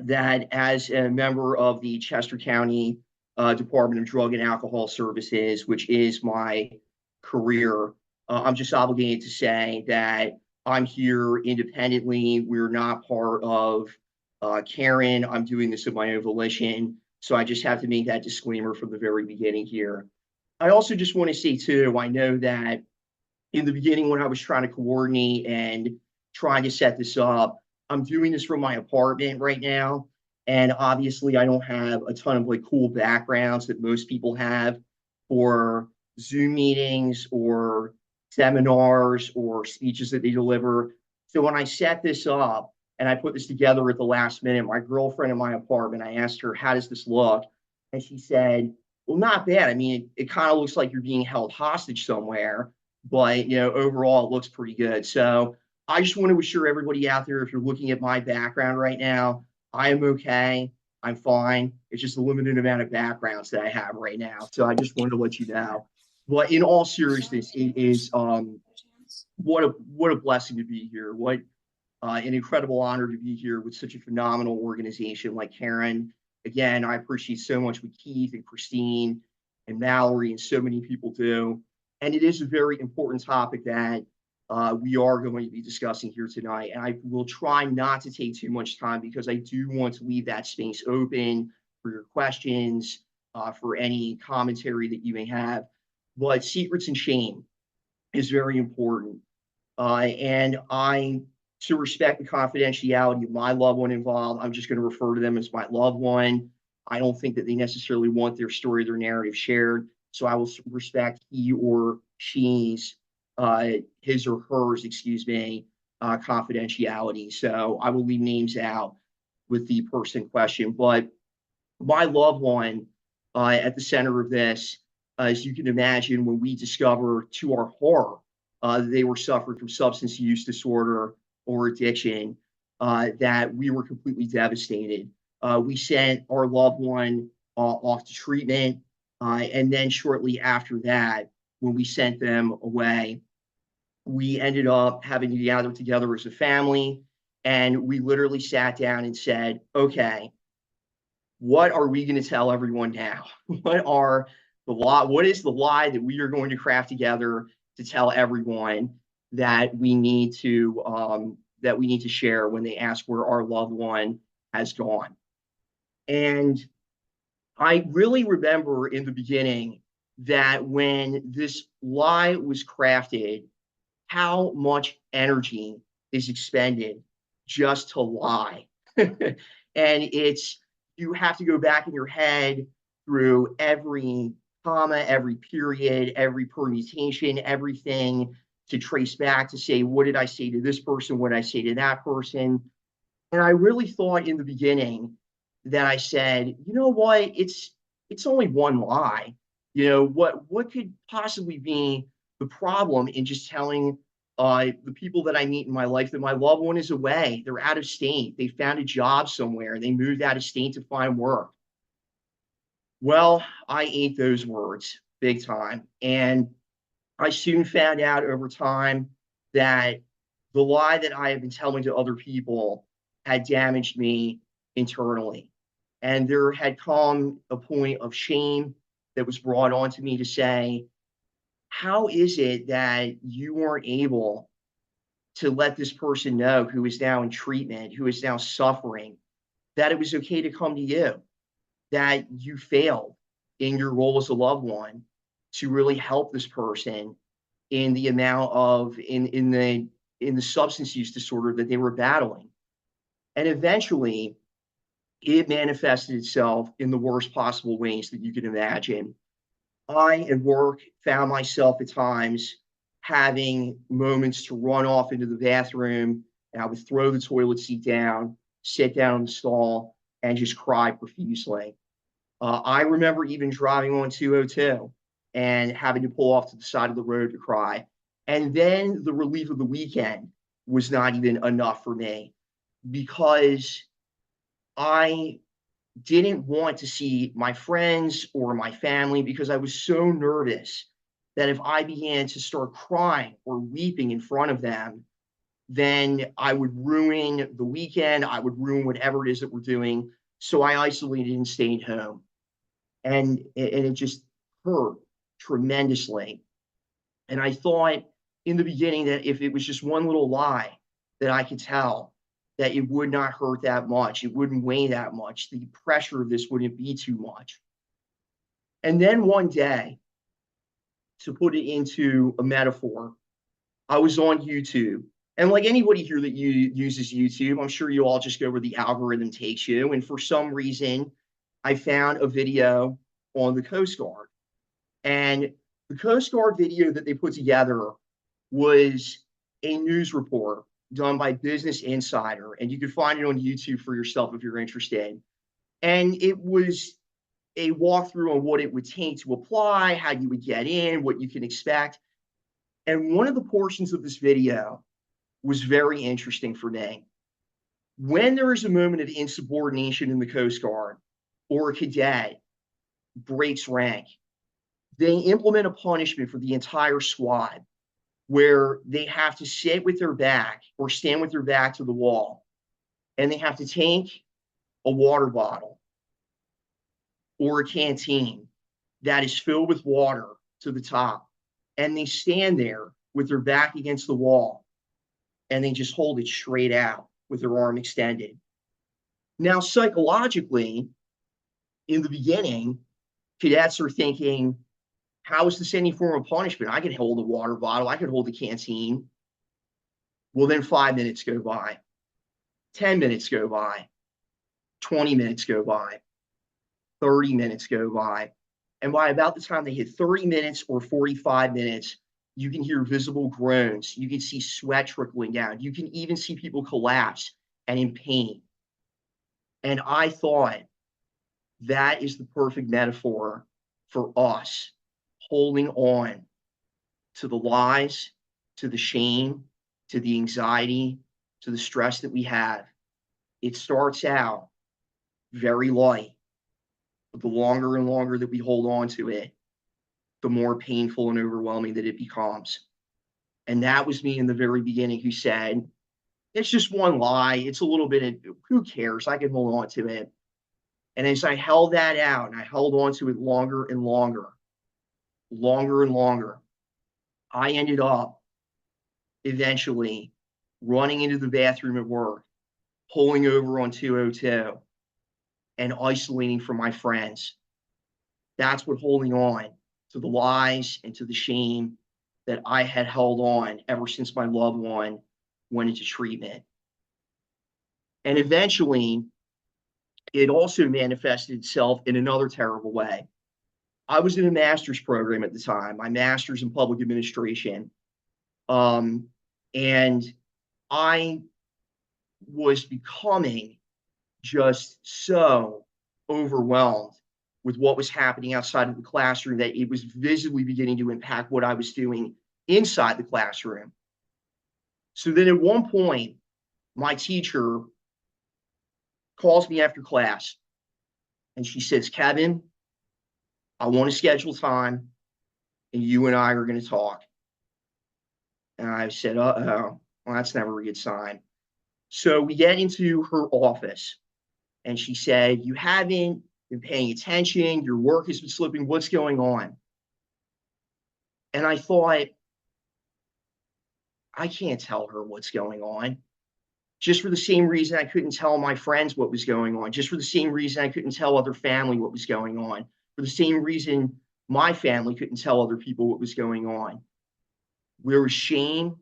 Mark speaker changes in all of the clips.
Speaker 1: that as a member of the Chester County Department of Drug and Alcohol Services, which is my career, I'm just obligated to say that I'm here independently. We're not part of Karen. I'm doing this of my own volition. So I just have to make that disclaimer from the very beginning here. I also just want to say, too, I know that in the beginning when I was trying to coordinate and trying to set this up, I'm doing this from my apartment right now. And obviously, I don't have a ton of like cool backgrounds that most people have for Zoom meetings or seminars or speeches that they deliver. So when I set this up and I put this together at the last minute, my girlfriend in my apartment, I asked her, "How does this look?" And she said, "Well, not bad. I mean, it kind of looks like you're being held hostage somewhere, but overall it looks pretty good." So I just want to assure everybody out there, if you're looking at my background right now, I am okay. I'm fine. It's just a limited amount of backgrounds that I have right now. So I just wanted to let you know. But in all seriousness, it is what a blessing to be here. What an incredible honor to be here with such a phenomenal organization like Karen. Again, I appreciate so much what Keith and Christine and Mallory and so many people do. And it is a very important topic that we are going to be discussing here tonight. And I will try not to take too much time because I do want to leave that space open for your questions, for any commentary that you may have. But secrets and shame is very important. And to respect the confidentiality of my loved one involved, I'm just going to refer to them as my loved one. I don't think that they necessarily want their story, their narrative shared. So I will respect he or she's, his or hers, excuse me, confidentiality. So I will leave names out with the person in question. But my loved one at the center of this, as you can imagine, when we discover to our horror they were suffering from substance use disorder or addiction, that we were completely devastated. We sent our loved one off to treatment. And then shortly after that, when we sent them away, we ended up having to gather together as a family. And we literally sat down and said, okay, what are we going to tell everyone now? What is the lie that we are going to craft together to tell everyone that we need to share when they ask where our loved one has gone? And I really remember in the beginning that when this lie was crafted, how much energy is expended just to lie. And you have to go back in your head through every comma, every period, every permutation, everything to trace back to say, what did I say to this person? What did I say to that person? And I really thought in the beginning that I said, you know what? It's only one lie. What could possibly be the problem in just telling the people that I meet in my life that my loved one is away? They're out of state. They found a job somewhere. They moved out of state to find work. Well, I ate those words big time. And I soon found out over time that the lie that I had been telling to other people had damaged me internally. And there had come a point of shame that was brought onto me to say, how is it that you weren't able to let this person know who is now in treatment, who is now suffering, that it was okay to come to you, that you failed in your role as a loved one to really help this person in the amount of in the substance use disorder that they were battling. And eventually it manifested itself in the worst possible ways that you can imagine. I at work found myself at times having moments to run off into the bathroom, and I would throw the toilet seat down, sit down in the stall, and just cry profusely. I remember even driving on 202 and having to pull off to the side of the road to cry. And then the relief of the weekend was not even enough for me because I didn't want to see my friends or my family because I was so nervous that if I began to start crying or weeping in front of them, then I would ruin the weekend. I would ruin whatever it is that we're doing. So I isolated and stayed home. And it just hurt tremendously. And I thought in the beginning that if it was just one little lie that I could tell, that it would not hurt that much. It wouldn't weigh that much. The pressure of this wouldn't be too much. And then one day, to put it into a metaphor, I was on YouTube. And like anybody here that uses YouTube, I'm sure you all just go where the algorithm takes you. And for some reason, I found a video on the Coast Guard. And the Coast Guard video that they put together was a news report done by Business Insider. And you can find it on YouTube for yourself if you're interested. And it was a walkthrough on what it would take to apply, how you would get in, what you can expect. And one of the portions of this video was very interesting for me. When there is a moment of insubordination in the Coast Guard or a cadet breaks rank, they implement a punishment for the entire squad where they have to sit with their back or stand with their back to the wall, and they have to take a water bottle or a canteen that is filled with water to the top, and they stand there with their back against the wall, and they just hold it straight out with their arm extended. Now, psychologically, in the beginning, cadets are thinking, how is this any form of punishment? I could hold a water bottle. I could hold a canteen. Well, then 5 minutes go by, 10 minutes go by, 20 minutes go by, 30 minutes go by. And by about the time they hit 30 minutes or 45 minutes, you can hear visible groans. You can see sweat trickling down. You can even see people collapse and in pain. And I thought that is the perfect metaphor for us holding on to the lies, to the shame, to the anxiety, to the stress that we have. It starts out very light, but the longer and longer that we hold on to it, the more painful and overwhelming that it becomes. And that was me in the very beginning who said, it's just one lie. It's a little bit of, who cares? I can hold on to it. And as I held that out and I held on to it longer and longer, I ended up eventually running into the bathroom at work, pulling over on 202, and isolating from my friends. That's what holding on to the lies and to the shame that I had held on ever since my loved one went into treatment. And eventually, it also manifested itself in another terrible way. I was in a master's program at the time, my master's in public administration. And I was becoming just so overwhelmed with what was happening outside of the classroom that it was visibly beginning to impact what I was doing inside the classroom. So then at one point, my teacher calls me after class and she says, Kevin, I want to schedule time and you and I are going to talk. And I said, well, that's never a good sign. So we get into her office and she said, you haven't been paying attention. Your work has been slipping. What's going on? And I thought, I can't tell her what's going on. Just for the same reason I couldn't tell my friends what was going on. Just for the same reason I couldn't tell other family what was going on. For the same reason my family couldn't tell other people what was going on. There was shame.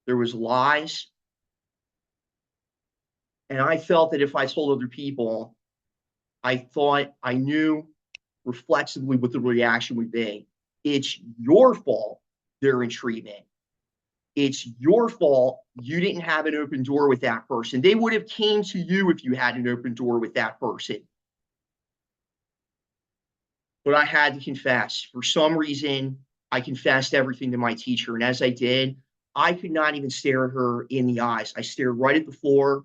Speaker 1: There was lies. And I felt that if I told other people, I thought I knew reflexively what the reaction would be. It's your fault they're in treatment. It's your fault you didn't have an open door with that person. They would have came to you if you had an open door with that person. But I had to confess. For some reason, I confessed everything to my teacher. And as I did, I could not even stare at her in the eyes. I stared right at the floor,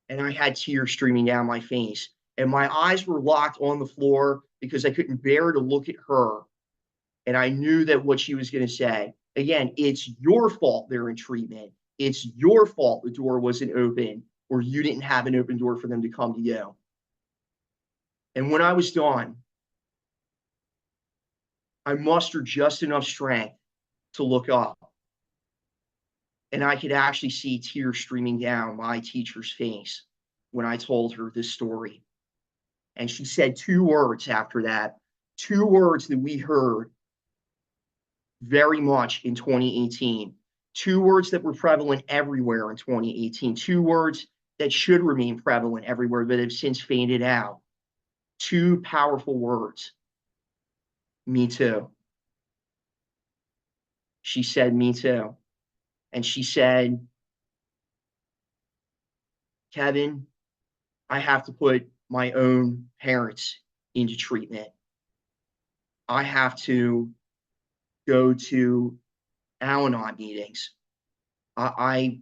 Speaker 1: and I had tears streaming down my face. And my eyes were locked on the floor because I couldn't bear to look at her. And I knew that what she was going to say, again, it's your fault they're in treatment. It's your fault the door wasn't open or you didn't have an open door for them to come to you. And when I was done, I mustered just enough strength to look up. And I could actually see tears streaming down my teacher's face when I told her this story. And she said two words after that, two words that we heard very much in 2018, two words that were prevalent everywhere in 2018, two words that should remain prevalent everywhere but have since faded out. Two powerful words. Me too. She said, me too. And she said, Kevin, I have to put my own parents into treatment. I have to go to Al-Anon meetings. I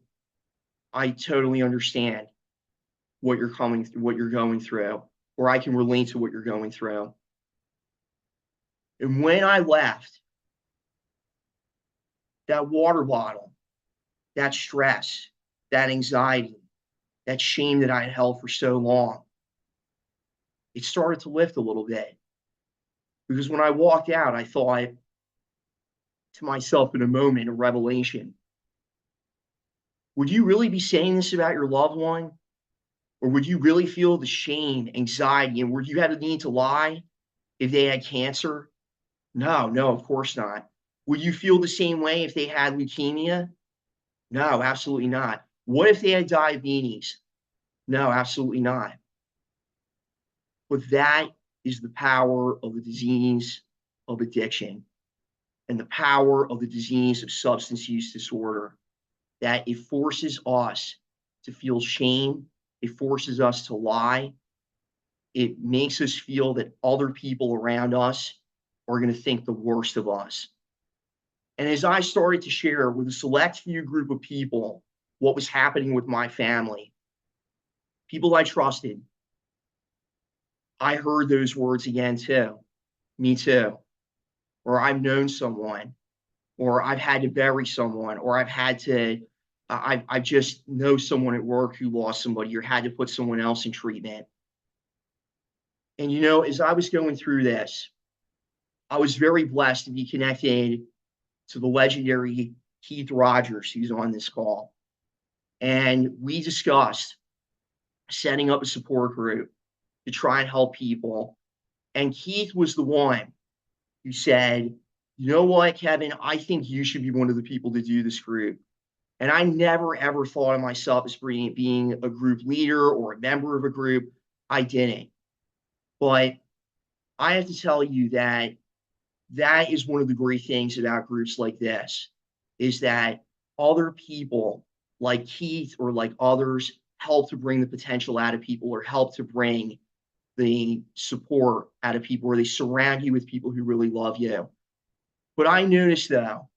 Speaker 1: totally understand what you're going through, or I can relate to what you're going through. And when I left, that water bottle, that stress, that anxiety, that shame that I had held for so long, it started to lift a little bit. Because when I walked out, I thought to myself in a moment of revelation, would you really be saying this about your loved one? Or would you really feel the shame, anxiety, and would you have the need to lie if they had cancer? No, of course not. Would you feel the same way if they had leukemia? No, absolutely not. What if they had diabetes? No, absolutely not. But that is the power of the disease of addiction and the power of the disease of substance use disorder, that it forces us to feel shame. It forces us to lie. It makes us feel that other people around us are going to think the worst of us. And as I started to share with a select few group of people what was happening with my family, people I trusted, I heard those words again too. Me too. Or I've known someone, or I've had to bury someone, or I just know someone at work who lost somebody or had to put someone else in treatment. And as I was going through this, I was very blessed to be connected to the legendary Keith Rogers, who's on this call. And we discussed setting up a support group to try and help people. And Keith was the one who said, you know what, Kevin, I think you should be one of the people to do this group. And I never, ever thought of myself as being a group leader or a member of a group. I didn't. But I have to tell you that is one of the great things about groups like this, is that other people like Keith or like others help to bring the potential out of people or help to bring the support out of people, or they surround you with people who really love you. But I noticed, though,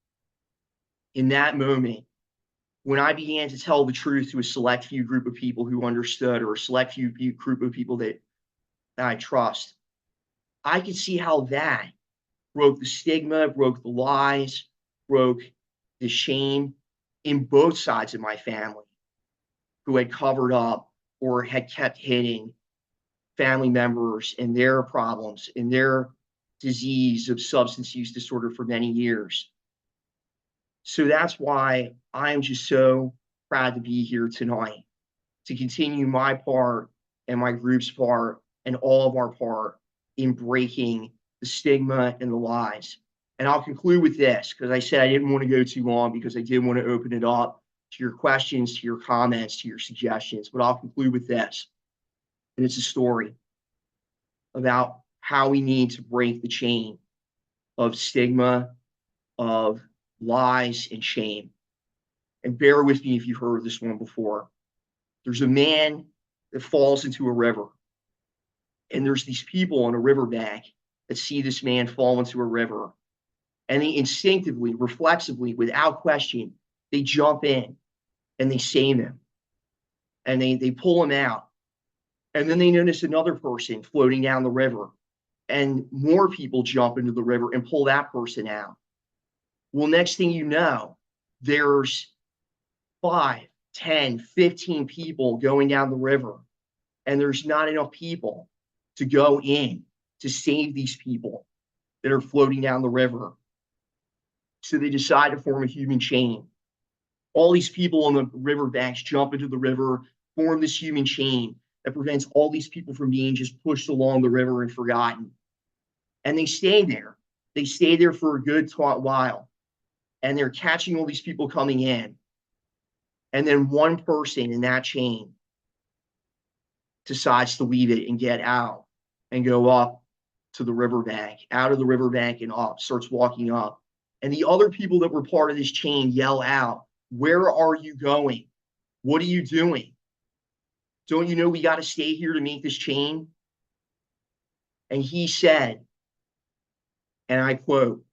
Speaker 1: in that moment, when I began to tell the truth to a select few group of people who understood, or a select few group of people that I trust, I could see how that broke the stigma, broke the lies, broke the shame in both sides of my family, who had covered up or had kept hitting family members and their problems and their disease of substance use disorder for many years. So that's why I'm just so proud to be here tonight, to continue my part and my group's part and all of our part in breaking the stigma and the lies. And I'll conclude with this, because I said I didn't want to go too long, because I did want to open it up to your questions, to your comments, to your suggestions. But I'll conclude with this. And it's a story about how we need to break the chain of stigma, of lies, and shame. And bear with me if you've heard this one before. There's a man that falls into a river. And there's these people on a riverbank that see this man fall into a river. And they instinctively, reflexively, without question, they jump in and they save him. And they pull him out. And then they notice another person floating down the river. And more people jump into the river and pull that person out. Well, next thing you know, there's 5, 10, 15 people going down the river, and there's not enough people to go in to save these people that are floating down the river. So they decide to form a human chain. All these people on the riverbanks jump into the river, form this human chain that prevents all these people from being just pushed along the river and forgotten. And they stay there. They stay there for a good while. And they're catching all these people coming in. And then one person in that chain decides to leave it and get out and go up to the riverbank, out of the riverbank and up, starts walking up. And the other people that were part of this chain yell out, "Where are you going? What are you doing? Don't you know we got to stay here to make this chain?" And he said, and I quote,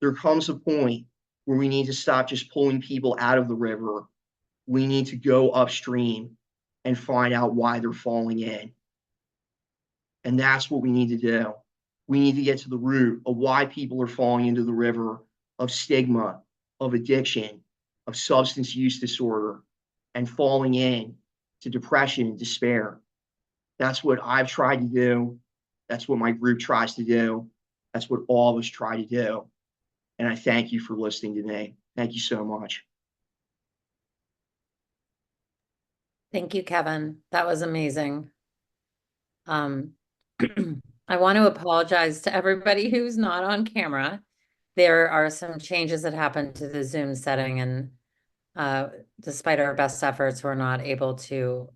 Speaker 1: "There comes a point where we need to stop just pulling people out of the river. We need to go upstream and find out why they're falling in." And that's what we need to do. We need to get to the root of why people are falling into the river, of stigma, of addiction, of substance use disorder, and falling in to depression and despair. That's what I've tried to do. That's what my group tries to do. That's what all of us try to do. And I thank you for listening to me. Thank you so much.
Speaker 2: Thank you, Kevin. That was amazing. I want to apologize to everybody who's not on camera. There are some changes that happened to the Zoom setting, and despite our best efforts, we're not able to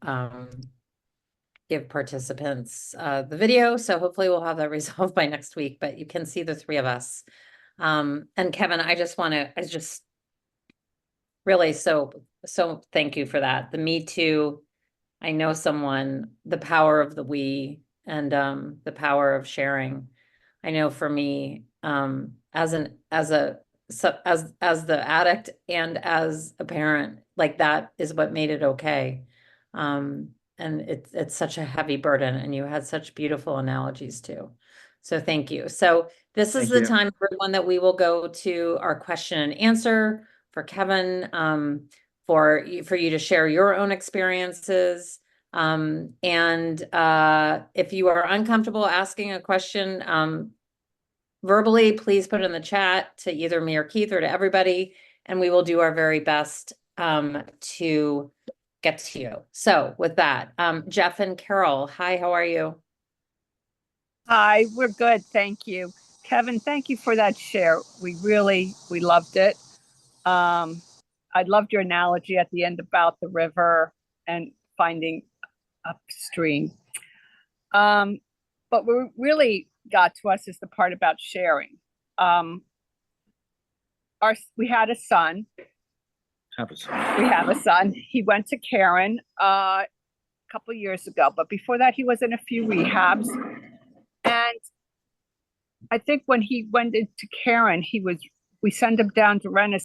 Speaker 2: give participants the video. So hopefully we'll have that resolved by next week, but you can see the three of us. And Kevin, I just really, so thank you for that. The Me Too, I know someone, the power of the we, and the power of sharing. I know for me, as the addict and as a parent, like that is what made it okay. And it's such a heavy burden, and you had such beautiful analogies too. So thank you. So this is the time, everyone, that we will go to our question and answer for Kevin, for you to share your own experiences. And if you are uncomfortable asking a question verbally, please put it in the chat to either me or Keith or to everybody, and we will do our very best to get to you. So with that, Jeff and Carol, hi, how are you?
Speaker 3: Hi, we're good, thank you. Kevin, thank you for that share. We loved it. I loved your analogy at the end about the river and finding upstream. But what really got to us is the part about sharing. We had a son. We have a son. He went to Caron a couple of years ago, but before that, he was in a few rehabs. And I think when he went into Caron, we sent him down to Rennes